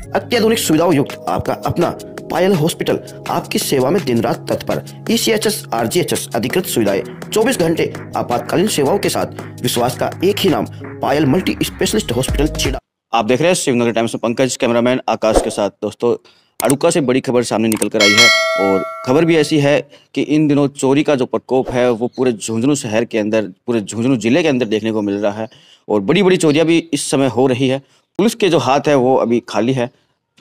अत्याधुनिक सुविधाओं युक्त आपका अपना पायल हॉस्पिटल आपकी सेवा में दिन रात तत्पर। ECHS RGHS अधिकृत सुविधाएं, 24 घंटे आपातकालीन सेवाओं के साथ विश्वास का एक ही नाम, पायल मल्टी स्पेशलिस्ट हॉस्पिटल चिड़ा। आप देख रहे हैं शिवनगर टाइम्स में पंकज, कैमरामैन आकाश के साथ। दोस्तों, अड़ुका से बड़ी खबर सामने निकल कर आई है और खबर भी ऐसी है कि इन दिनों चोरी का जो प्रकोप है वो पूरे झुंझुनू शहर के अंदर, पूरे झुंझुनू जिले के अंदर देखने को मिल रहा है और बड़ी बड़ी चोरियां भी इस समय हो रही है। पुलिस के जो हाथ है वो अभी खाली है,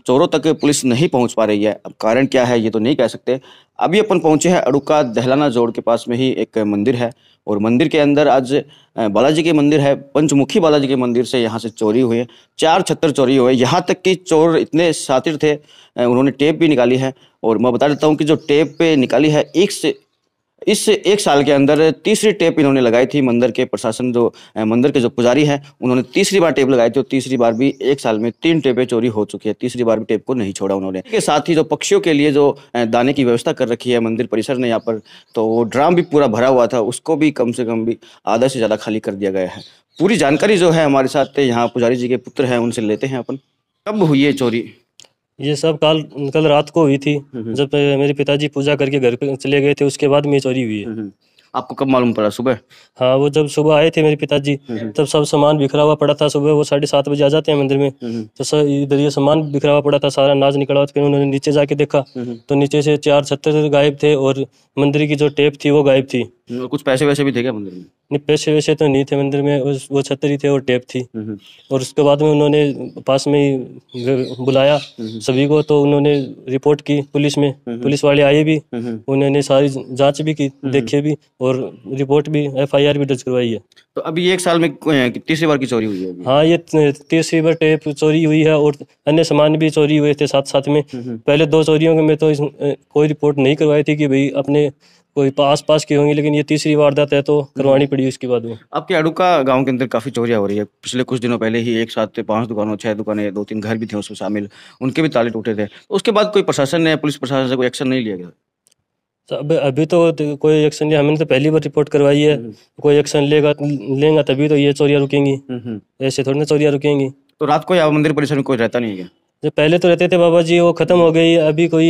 चोरों तक पुलिस नहीं पहुंच पा रही है। अब कारण क्या है ये तो नहीं कह सकते। अभी अपन पहुंचे हैं अड़ुका दहलाना जोड़ के पास में ही एक मंदिर है और मंदिर के अंदर आज बालाजी के मंदिर है, पंचमुखी बालाजी के मंदिर से यहाँ से चोरी हुई है। 4 छत्तर चोरी हुए, यहाँ तक कि चोर इतने शातिर थे, उन्होंने टेप भी निकाली है। और मैं बता देता हूँ कि जो टेप पे निकाली है, इस 1 साल के अंदर तीसरी टेप इन्होंने लगाई थी। मंदिर के प्रशासन, जो मंदिर के जो पुजारी हैं, उन्होंने तीसरी बार टेप लगाई थी और तीसरी बार भी 1 साल में 3 टेपें चोरी हो चुकी है। तीसरी बार भी टेप को नहीं छोड़ा उन्होंने। के साथ ही जो पक्षियों के लिए जो दाने की व्यवस्था कर रखी है मंदिर परिसर ने यहाँ पर, तो वो ड्राम भी पूरा भरा हुआ था, उसको भी कम से कम भी आधा से ज़्यादा खाली कर दिया गया है। पूरी जानकारी जो है हमारे साथ यहाँ पुजारी जी के पुत्र हैं, उनसे लेते हैं अपन। कब हुई है चोरी? ये सब कल रात को हुई थी। जब मेरे पिताजी पूजा करके घर पे चले गए थे, उसके बाद में चोरी हुई है। आपको कब मालूम पड़ा? सुबह? हाँ, वो जब सुबह आए थे मेरे पिताजी, तब सब सामान बिखरा हुआ पड़ा था। सुबह वो 7:30 बजे आ जाते हैं मंदिर में, तो सब इधर ये सामान बिखरा हुआ पड़ा था, सारा अनाज निकला हुआ था। फिर उन्होंने नीचे जाके देखा तो नीचे से 4 छत्तर गायब थे और मंदिर की जो टेप थी वो गायब थी। कुछ पैसे वैसे भी थे क्या मंदिर में? नहीं, पैसे वैसे तो नहीं थे मंदिर में, वो छत्तर ही थे और टेप थी। और उसके बाद में उन्होंने पास में ही बुलाया सभी को, तो उन्होंने रिपोर्ट की पुलिस में। पुलिस वाले आए भी, उन्होंने सारी जांच भी की, देखे भी और रिपोर्ट भी, FIR भी दर्ज करवाई है। तो अभी 1 साल में तीसरी बार की चोरी हुई है अभी? हाँ, ये तीसरी बार टेप चोरी हुई है और अन्य सामान भी चोरी हुए थे साथ साथ में। पहले 2 चोरियों में तो कोई रिपोर्ट नहीं करवाई थी कि भाई अपने कोई आस पास की होंगी, लेकिन ये तीसरी वारदात है तो करवानी पड़ी उसके बाद में। आपके अड़ुका गांव के अंदर काफी चोरियां हो रही है। पिछले कुछ दिनों पहले ही एक साथ 5 दुकानों, 6 दुकानें, 2-3 घर भी थे उसमें शामिल, उनके भी ताले टूटे थे। तो उसके बाद कोई प्रशासन ने, पुलिस प्रशासन से कोई एक्शन नहीं लिया गया? तो अभी तो कोई एक्शन लिया, हमने तो पहली बार रिपोर्ट करवाई है। कोई एक्शन लेगा तभी तो ये चोरियां रुकेंगी, ऐसे थोड़ी ना चोरियां रुकेंगी। तो रात को यहाँ मंदिर परिसर में कोई रहता नहीं है क्या? जो पहले तो रहते थे बाबा जी, वो खत्म हो गई। अभी कोई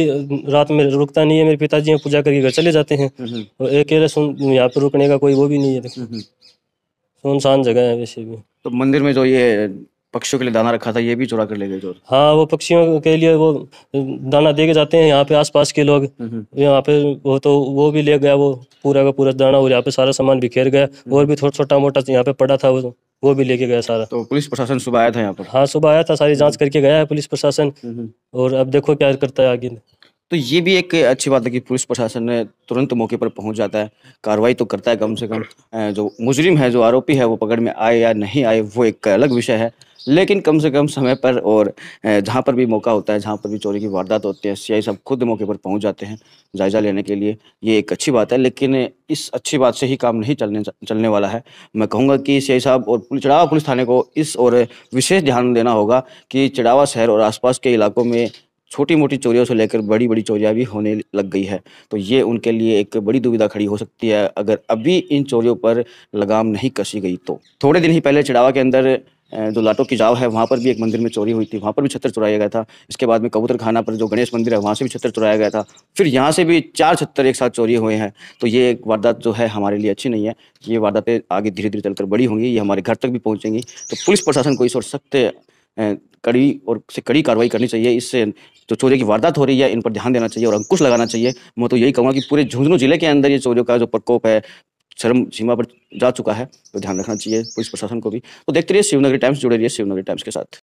रात में रुकता नहीं है। मेरे पिताजी यहाँ पूजा करके घर चले जाते हैं और अकेले यहाँ पर रुकने का कोई वो भी नहीं है। सुनसान जगह है वैसे भी। तो मंदिर में जो ये पक्षियों के लिए दाना रखा था, ये भी चुरा कर ले गए चोर? हाँ, वो पक्षियों के लिए वो दाना दे के जाते हैं यहाँ पे आसपास के लोग। यहाँ पे वो भी ले गया, वो पूरा का पूरा दाना, और यहाँ पे सारा सामान बिखेर गया। और भी थोड़ा छोटा मोटा यहाँ पे पड़ा था, वो भी लेके गया सारा। तो पुलिस प्रशासन सुबह आया था यहाँ पर? हाँ, सुबह आया था, सारी जांच करके गया है पुलिस प्रशासन। और अब देखो क्या करता है आगे। तो ये भी एक अच्छी बात है कि पुलिस प्रशासन ने तुरंत मौके पर पहुंच जाता है, कार्रवाई तो करता है कम से कम। जो मुजरिम है, जो आरोपी है, वो पकड़ में आए या नहीं आए वो एक अलग विषय है, लेकिन कम से कम समय पर और जहाँ पर भी मौका होता है, जहाँ पर भी चोरी की वारदात होती है, CI साहब खुद मौके पर पहुँच जाते हैं जायजा लेने के लिए। ये एक अच्छी बात है, लेकिन इस अच्छी बात से ही काम नहीं चलने वाला है। मैं कहूँगा कि CI साहब और चिड़ावा पुलिस थाने को इस और विशेष ध्यान देना होगा कि चिड़ावा शहर और आसपास के इलाकों में छोटी मोटी चोरियों से लेकर बड़ी बड़ी चोरियां भी होने लग गई है। तो ये उनके लिए एक बड़ी दुविधा खड़ी हो सकती है अगर अभी इन चोरियों पर लगाम नहीं कसी गई तो। थोड़े दिन ही पहले चिड़ावा के अंदर जो लाटो की जाव है, वहाँ पर भी एक मंदिर में चोरी हुई थी, वहाँ पर भी छत्तर चुराया गया था। इसके बाद में कबूतर खाना पर जो गणेश मंदिर है, वहाँ से भी छत्तर चुराया गया था। फिर यहाँ से भी 4 छत्तर एक साथ चोरी हुए हैं। तो ये एक वारदात जो है हमारे लिए अच्छी नहीं है। ये वारदातें आगे धीरे धीरे चलकर बड़ी होंगी, ये हमारे घर तक भी पहुँचेंगी। तो पुलिस प्रशासन को इस और सख्त कड़ी कार्रवाई करनी चाहिए। इससे जो चोरी की वारदात हो रही है, इन पर ध्यान देना चाहिए और अंकुश लगाना चाहिए। मैं तो यही कहूँगा कि पूरे झुंझुनू जिले के अंदर ये चोरियों का जो प्रकोप है चरम सीमा पर जा चुका है, तो ध्यान रखना चाहिए पुलिस प्रशासन को भी। तो देखते रहिए शिवनगरी टाइम्स, जुड़े रहिए शिवनगरी टाइम्स के साथ।